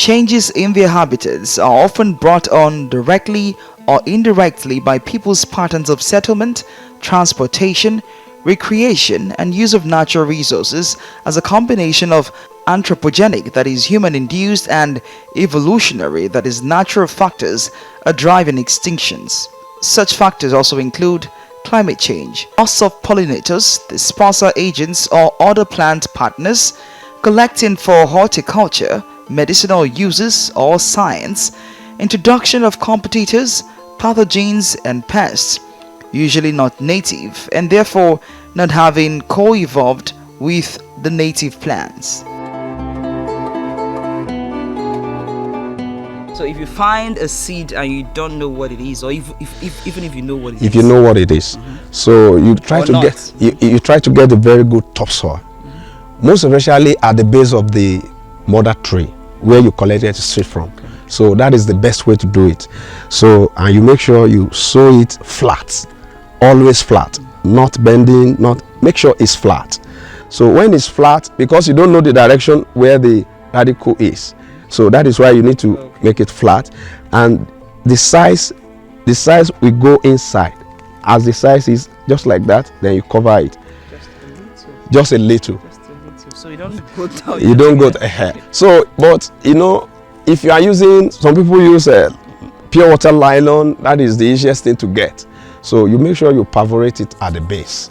Changes in their habitats are often brought on directly or indirectly by people's patterns of settlement, transportation, recreation, and use of natural resources as a combination of anthropogenic, that is human induced, and evolutionary, that is natural factors, are driving extinctions. Such factors also include climate change, loss of pollinators, dispersal agents, or other plant partners, collecting for horticulture, medicinal uses, or science, introduction of competitors, pathogens, and pests, usually not native and therefore not having co-evolved with the native plants. So if you find a seed and you don't know what it is, or even if you know what it is, if you know what it is, so you try Or to not. get you try to get a very good topsoil, most especially at the base of the mother tree where you collected the seed from. So that is the best way to do it. So, and you make sure you sow it flat, always flat, not bending, not, make sure it's flat. So when it's flat, because you don't know the direction where the radicle is, so that is why you need to make it flat, and the size will go inside. As the size is just like that, then you cover it just a little. So you don't go down. You don't go ahead. So, but you know, if you are using, some people use pure water nylon, that is the easiest thing to get. So you make sure you perforate it at the base.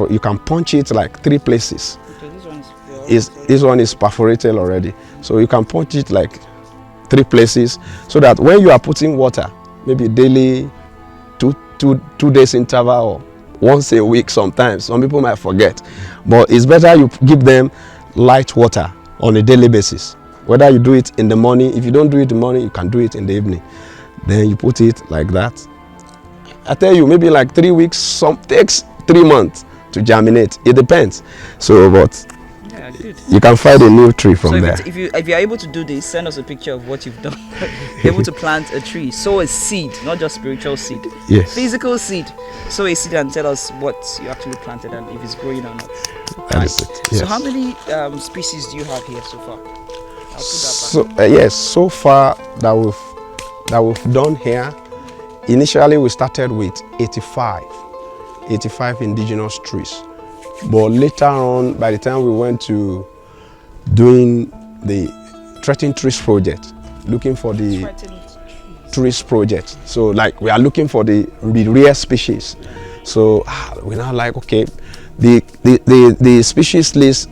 You can punch it like 3 places. This one is perforated already, so you can punch it like 3 places, so that when you are putting water, maybe daily, two days interval, or once a week, sometimes some people might forget, but it's better you give them light water on a daily basis. Whether you do it in the morning, if you don't do it in the morning, you can do it in the evening. Then you put it like that. I tell you, maybe like 3 weeks, some takes 3 months to germinate. It depends. So, but Yeah, good. you can find a new tree from So there. if you're able to do this, send us a picture of what you've done. You're able to plant a tree, sow a seed, not just spiritual seed, Yes. physical seed. Sow a seed and tell us what you actually planted and if it's growing or not. That is it. Yes. So how many species do you have here so far? I'll put that So yes, so far that we've done here, initially we started with 85 indigenous trees, but later on, by the time we went to doing the threatened trees project, looking for the trees project, so like we are looking for the rare species. So we're now like, okay, the species list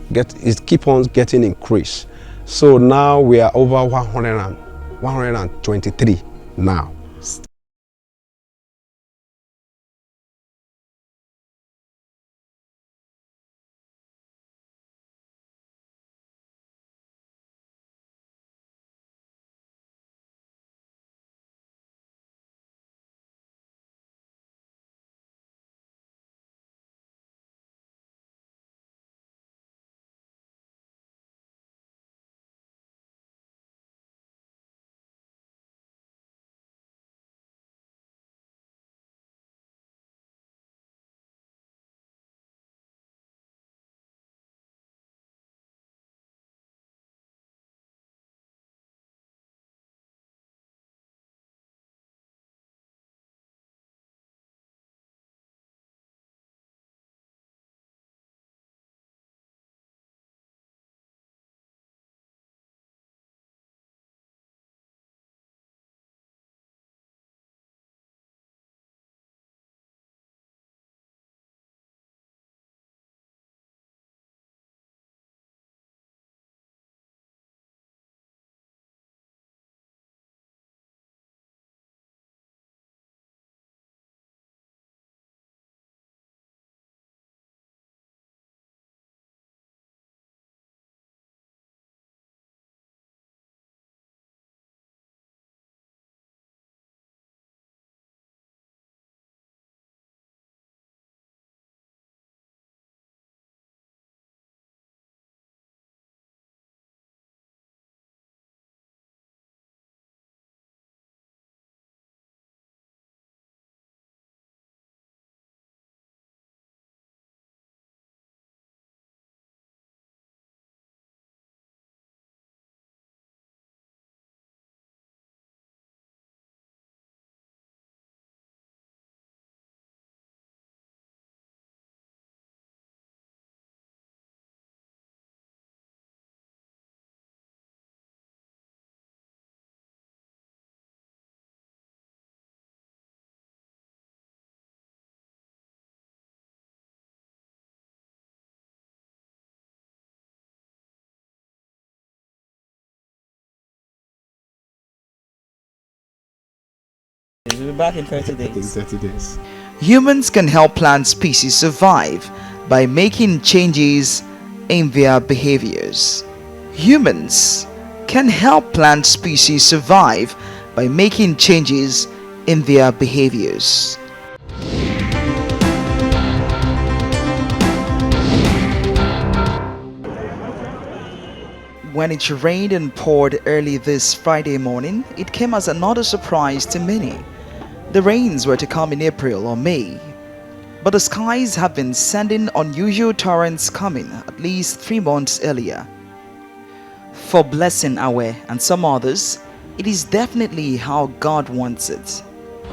keep on getting increased. So now we are over 123 now. We'll be back in 30 days. In 30 days. Humans can help plant species survive by making changes in their behaviors. Humans can help plant species survive by making changes in their behaviors. When it rained and poured early this Friday morning, it came as another surprise to many. The rains were to come in April or May, but the skies have been sending unusual torrents coming at least 3 months earlier. For Blessing Awe and some others, it is definitely how God wants it.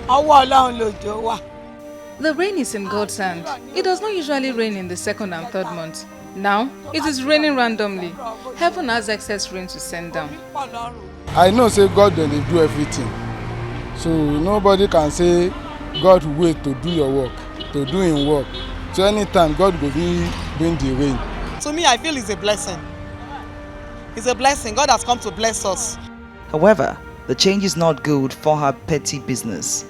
The rain is in God's hand. It does not usually rain in the second and third month. Now, it is raining randomly. Heaven has excess rain to send down. I know say God don dey do everything. So nobody can say God wait to do your work, to do him work. So anytime God go bring the rain. To me, I feel it's a blessing. It's a blessing. God has come to bless us. However, the change is not good for her petty business.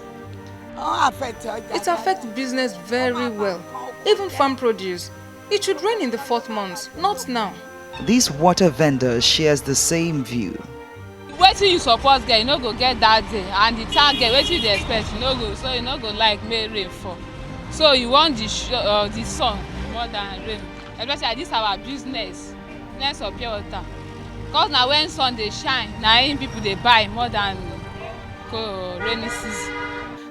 It affects business very well. Even farm produce. It should rain in the 4th month, not now. This water vendor shares the same view. Wetin you suppose get, you no go get that day, and the tank get wetin you dey expect, you no go, so you no go like make rain fall. So you want the sun more than rain, especially this our business of pure water. Cause na when sun dey shine, na im people dey buy more than rainy season.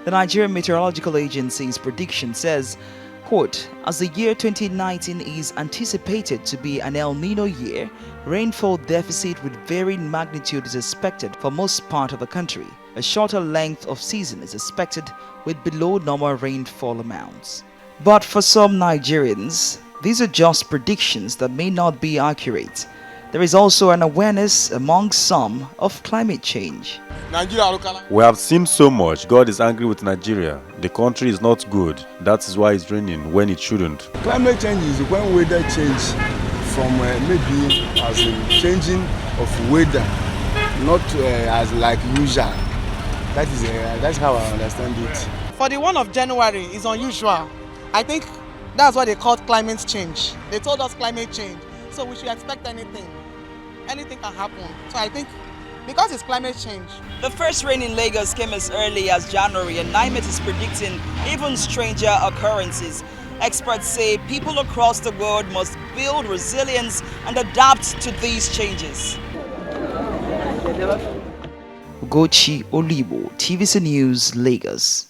The Nigerian Meteorological Agency's prediction says, quote, as the year 2019 is anticipated to be an El Nino year, rainfall deficit with varying magnitude is expected for most part of the country. A shorter length of season is expected with below normal rainfall amounts. But for some Nigerians, these are just predictions that may not be accurate. There is also an awareness among some of climate change. We have seen so much. God is angry with Nigeria. The country is not good. That is why it's raining when it shouldn't. Climate change is when weather change from maybe as a changing of weather, not as like usual. That's how I understand it. For the 1 of January is unusual. I think that's what they called climate change. They told us climate change. So we should expect anything. Anything can happen. So I think because it's climate change. The first rain in Lagos came as early as January, and NIMET is predicting even stranger occurrences. Experts say people across the world must build resilience and adapt to these changes. Ugochi Olibo, TVC News, Lagos.